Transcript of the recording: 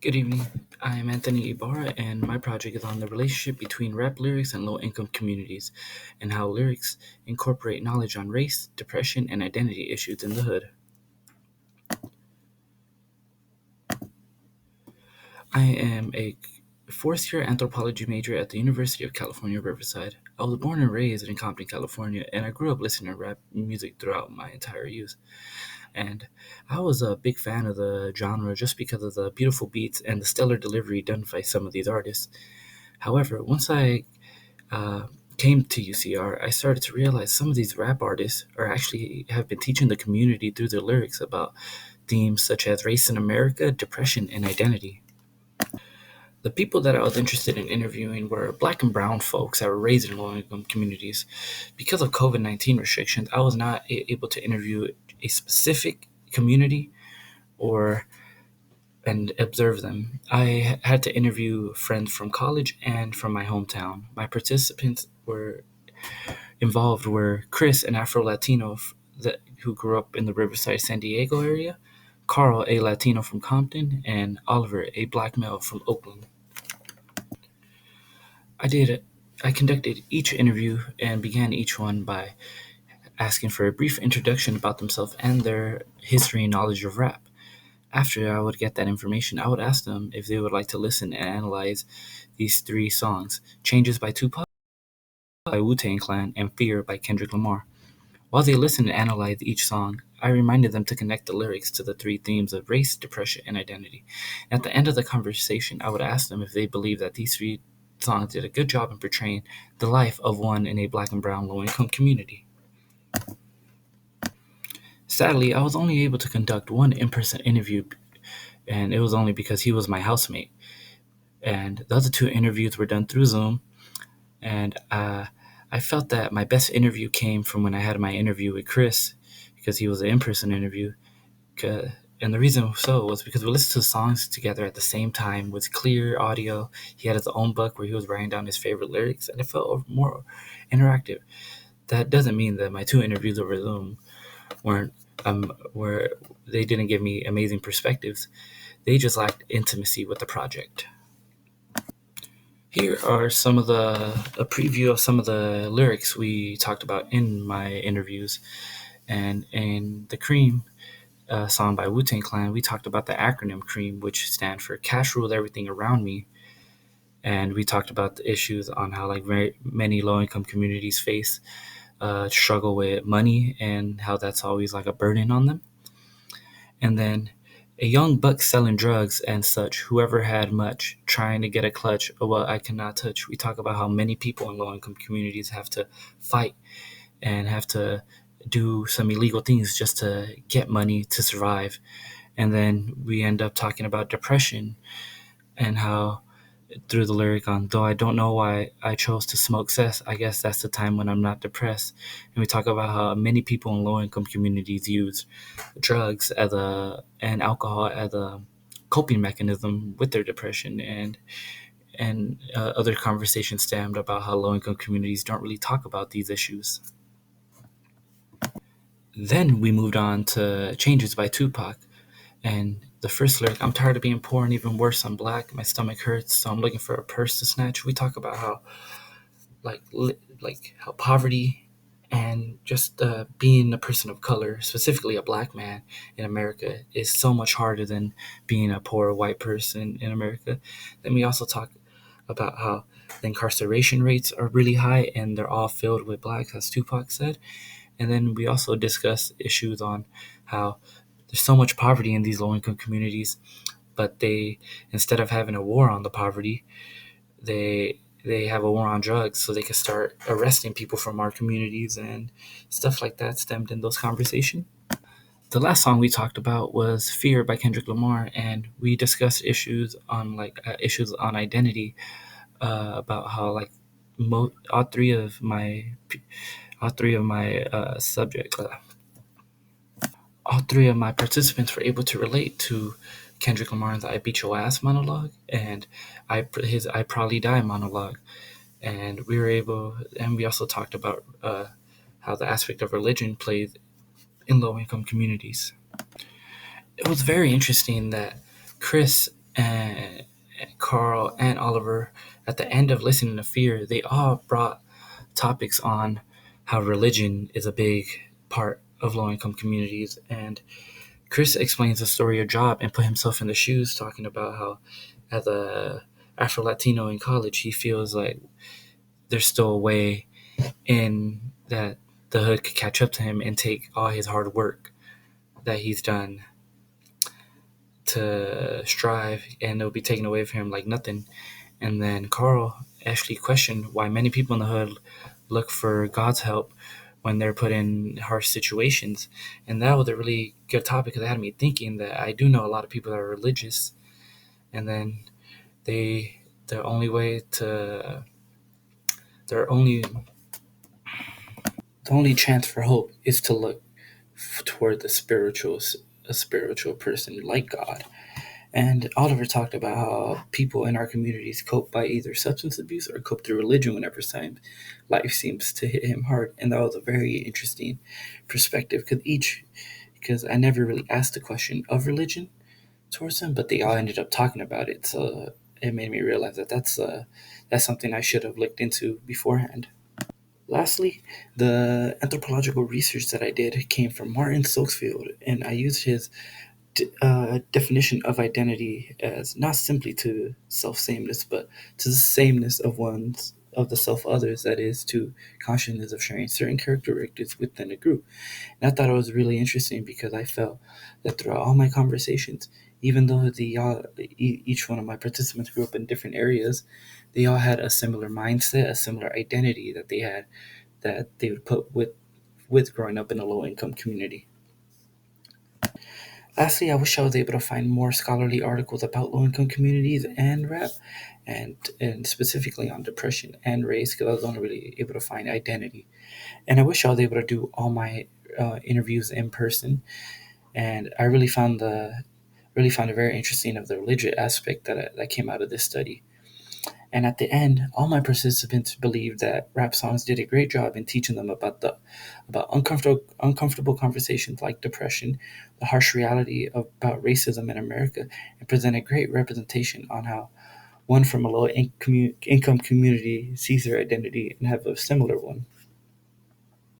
Good evening. I am Anthony Ibarra, and my project is on the relationship between rap lyrics and low income communities, and how lyrics incorporate knowledge on race, depression, and identity issues in the hood. I am a fourth year anthropology major at the University of California, Riverside. I was born and raised in Compton, California, and I grew up listening to rap music throughout my entire youth. And I was a big fan of the genre just because of the beautiful beats and the stellar delivery done by some of these artists. However, once I uh, came to UCR, I started to realize some of these rap artists are actually have been teaching the community through their lyrics about themes such as race in America, depression, and identity. The people that I was interested in interviewing were black and brown folks that were raised in low income communities. Because of COVID 19 restrictions, I was not able to interview a specific community or and observe them. I had to interview friends from college and from my hometown. My participants were involved were Chris, an Afro Latino who grew up in the Riverside, San Diego area, Carl, a Latino from Compton, and Oliver, a black male from Oakland. I did. I conducted each interview and began each one by asking for a brief introduction about themselves and their history and knowledge of rap. After I would get that information, I would ask them if they would like to listen and analyze these three songs: Changes by Tupac, by Wu-Tang Clan, and Fear by Kendrick Lamar. While they listened and analyzed each song, I reminded them to connect the lyrics to the three themes of race, depression, and identity. At the end of the conversation, I would ask them if they believed that these three songs did a good job in portraying the life of one in a black and brown low income community. Sadly, I was only able to conduct one in person interview, and it was only because he was my housemate. And the other two interviews were done through Zoom, and I felt that my best interview came from when I had my interview with Chris, because he was an in person interview. And the reason so was because we listened to songs together at the same time with clear audio. He had his own book where he was writing down his favorite lyrics, and it felt more interactive. That doesn't mean that my two interviews over Zoom weren't where they didn't give me amazing perspectives. They just lacked intimacy with the project. Here are some of a preview of some of the lyrics we talked about in my interviews. And in the Cream song by Wu-Tang Clan, we talked about the acronym CREAM, which stands for Cash Ruled Everything Around Me. And we talked about the issues on how like very many low-income communities face struggle with money and how that's always like a burden on them. And then a young buck selling drugs and such, whoever had much, trying to get a clutch of what I cannot touch. We talk about how many people in low income communities have to fight and have to do some illegal things just to get money to survive. And then we end up talking about depression and how through the lyric on though I don't know why I chose to smoke cess, I guess that's the time when I'm not depressed. And we talk about how many people in low income communities use drugs as a and alcohol as a coping mechanism with their depression, and other conversations stemmed about how low income communities don't really talk about these issues. Then we moved on to Changes by Tupac. And the first lyric, I'm tired of being poor and even worse, I'm black. My stomach hurts, so I'm looking for a purse to snatch. We talk about how like how poverty and just being a person of color, specifically a black man in America, is so much harder than being a poor white person in America. Then we also talk about how the incarceration rates are really high and they're all filled with blacks, as Tupac said. And then we also discuss issues on how there's so much poverty in these low income communities, but they, instead of having a war on the poverty, they have a war on drugs so they can start arresting people from our communities, and stuff like that stemmed in those conversations. The last song we talked about was Fear by Kendrick Lamar, and we discussed issues on identity, about how like all three of my subject all three of my participants were able to relate to Kendrick Lamar's "I Beat Your Ass" monologue and his "I Probably Die" monologue, and we also talked about how the aspect of religion plays in low income communities. It was very interesting that Chris and Carl and Oliver, at the end of Listening to Fear, they all brought topics on how religion is a big part of low income communities. And Chris explains the story of Job and put himself in the shoes, talking about how, as a Afro Latino in college, he feels like there's still a way in that the hood could catch up to him and take all his hard work that he's done to strive, and it'll be taken away from him like nothing. And then Carl actually questioned why many people in the hood look for God's help when they're put in harsh situations. And that was a really good topic because it had me thinking that I do know a lot of people that are religious, and then they their only way to their only the only chance for hope is to look toward a spiritual person like God. And Oliver talked about how people in our communities cope by either substance abuse or cope through religion whenever time life seems to hit him hard. And that was a very interesting perspective because I never really asked the question of religion towards them, but they all ended up talking about it. So it made me realize that that's something I should have looked into beforehand. Lastly, the anthropological research that I did came from Martin Stokesfield, and I used his definition of identity as not simply to self-sameness, but to the sameness of the self others, that is, to consciousness of sharing certain characteristics within a group. And I thought it was really interesting because I felt that throughout all my conversations, even though each one of my participants grew up in different areas, they all had a similar mindset, a similar identity that they had that they would put with growing up in a low income community. Lastly, I wish I was able to find more scholarly articles about low income communities and rap, and specifically on depression and race, because I was only really able to find identity. And I wish I was able to do all my interviews in person. And I really found it very interesting of the religious aspect that came out of this study. And at the end, all my participants believed that rap songs did a great job in teaching them about uncomfortable conversations like depression, the harsh reality about racism in America, and present a great representation on how one from a low income community sees their identity and have a similar one.